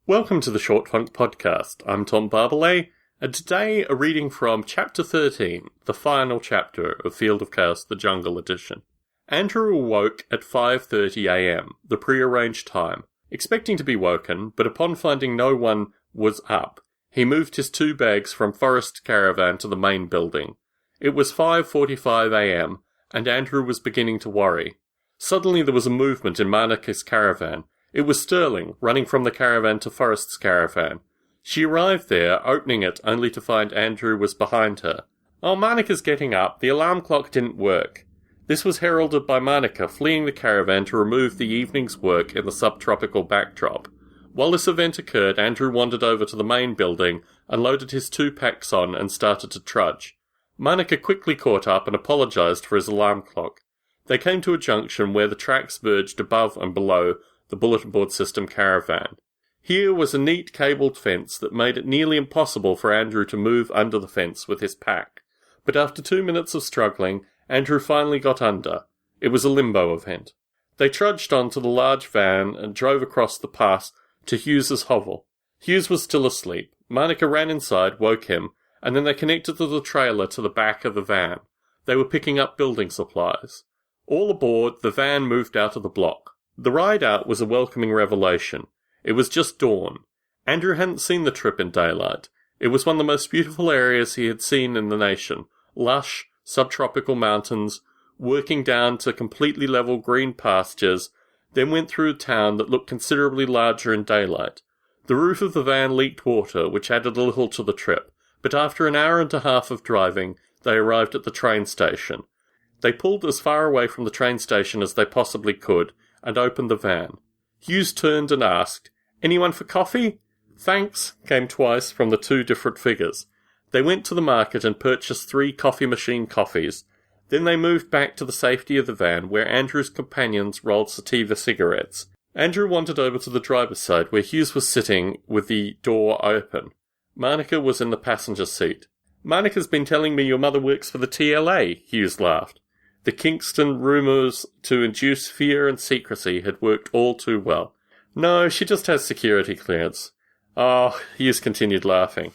Welcome to the Short Funk Podcast. I'm Tom Barbalet, and today a reading from Chapter 13, the final chapter of Field of Chaos, the Jungle Edition. Andrew awoke at 5:30 a.m., the pre-arranged time, expecting to be woken, but upon finding no one was up, he moved his 2 bags from Forest Caravan to the main building. It was 5:45 a.m., and Andrew was beginning to worry. Suddenly there was a movement in Monica's caravan. It was Sterling, running from the caravan to Forest's caravan. She arrived there, opening it, only to find Andrew was behind her. "Oh, Monica's getting up. The alarm clock didn't work." This was heralded by Monica fleeing the caravan to remove the evening's work in the subtropical backdrop. While this event occurred, Andrew wandered over to the main building, unloaded his 2 packs on, and started to trudge. Monica quickly caught up and apologized for his alarm clock. They came to a junction where the tracks verged above and below the bulletin board system caravan. Here was a neat cabled fence that made it nearly impossible for Andrew to move under the fence with his pack. But after 2 minutes of struggling, Andrew finally got under. It was a limbo event. They trudged on to the large van and drove across the pass to Hughes's hovel. Hughes was still asleep. Monica ran inside, woke him, and then they connected to the trailer to the back of the van. They were picking up building supplies. All aboard, the van moved out of the block. The ride out was a welcoming revelation. It was just dawn. Andrew hadn't seen the trip in daylight. It was one of the most beautiful areas he had seen in the nation. Lush, subtropical mountains, working down to completely level green pastures, then went through a town that looked considerably larger in daylight. The roof of the van leaked water, which added a little to the trip, but after an hour and a half of driving, they arrived at the train station. They pulled as far away from the train station as they possibly could, and opened the van. Hughes turned and asked, "Anyone for coffee?" "Thanks," came twice from the 2 different figures. They went to the market and purchased 3 coffee machine coffees. Then they moved back to the safety of the van, where Andrew's companions rolled sativa cigarettes. Andrew wandered over to the driver's side, where Hughes was sitting with the door open. Monica was in the passenger seat. "Monica's been telling me your mother works for the TLA," Hughes laughed. The Kingston rumours to induce fear and secrecy had worked all too well. "No, she just has security clearance." "Oh," Hughes continued laughing.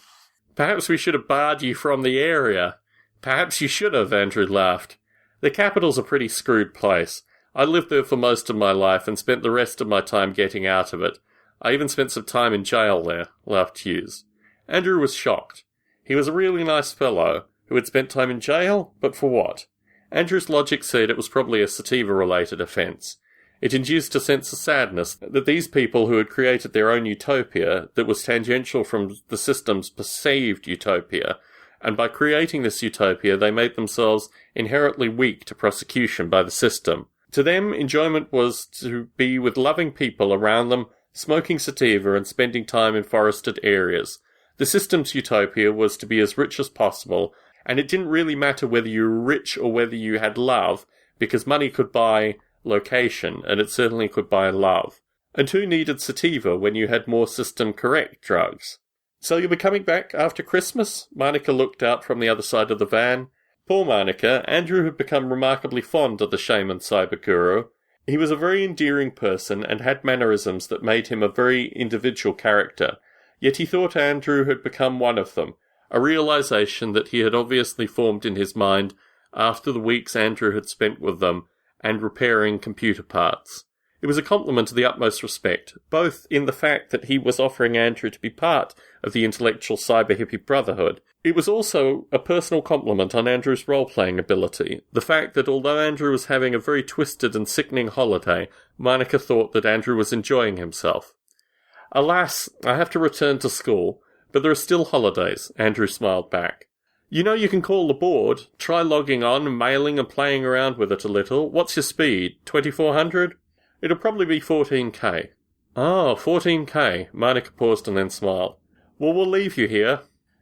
"Perhaps we should have barred you from the area." "Perhaps you should have," Andrew laughed. "The capital's a pretty screwed place. I lived there for most of my life and spent the rest of my time getting out of it. I even spent some time in jail there," laughed Hughes. Andrew was shocked. He was a really nice fellow who had spent time in jail, but for what? Andrew's logic said it was probably a sativa-related offence. It induced a sense of sadness that these people who had created their own utopia that was tangential from the system's perceived utopia, and by creating this utopia they made themselves inherently weak to prosecution by the system. To them, enjoyment was to be with loving people around them, smoking sativa and spending time in forested areas. The system's utopia was to be as rich as possible, and it didn't really matter whether you were rich or whether you had love, because money could buy location, and it certainly could buy love. And who needed sativa when you had more system-correct drugs? "So you'll be coming back after Christmas?" Monica looked out from the other side of the van. Poor Monica, Andrew had become remarkably fond of the shaman cyber guru. He was a very endearing person and had mannerisms that made him a very individual character, yet he thought Andrew had become one of them. A realization that he had obviously formed in his mind after the weeks Andrew had spent with them and repairing computer parts. It was a compliment to the utmost respect, both in the fact that he was offering Andrew to be part of the intellectual cyber-hippie brotherhood. It was also a personal compliment on Andrew's role-playing ability, the fact that although Andrew was having a very twisted and sickening holiday, Monica thought that Andrew was enjoying himself. "Alas, I have to return to school. But there are still holidays," Andrew smiled back. "You know you can call the board. Try logging on, mailing and playing around with it a little. What's your speed? 2400? It'll probably be 14k. "Oh, 14k. Monica paused and then smiled. "Well, we'll leave you here."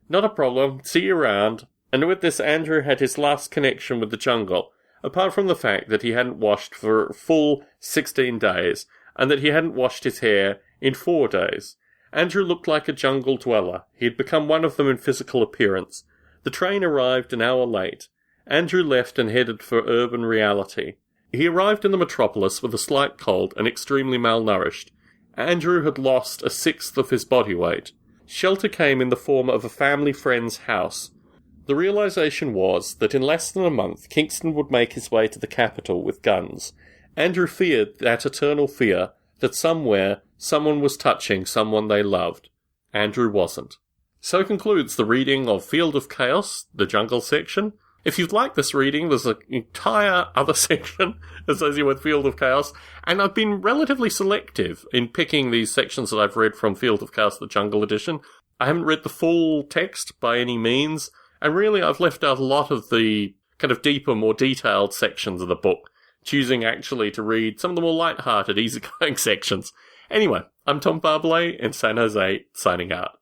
"Not a problem. See you around." And with this, Andrew had his last connection with the jungle, apart from the fact that he hadn't washed for a full 16 days, and that he hadn't washed his hair in 4 days. Andrew looked like a jungle dweller. He had become one of them in physical appearance. The train arrived an hour late. Andrew left and headed for urban reality. He arrived in the metropolis with a slight cold and extremely malnourished. Andrew had lost a sixth of his body weight. Shelter came in the form of a family friend's house. The realization was that in less than a month, Kingston would make his way to the capital with guns. Andrew feared that eternal fear that somewhere someone was touching someone they loved. Andrew wasn't. So concludes the reading of Field of Chaos, the jungle section. If you'd like this reading, there's an entire other section associated with Field of Chaos, and I've been relatively selective in picking these sections that I've read from Field of Chaos, the Jungle Edition. I haven't read the full text by any means, and really I've left out a lot of the kind of deeper, more detailed sections of the book, choosing actually to read some of the more light-hearted, easygoing sections. Anyway, I'm Tom Barbalet in San Jose, signing out.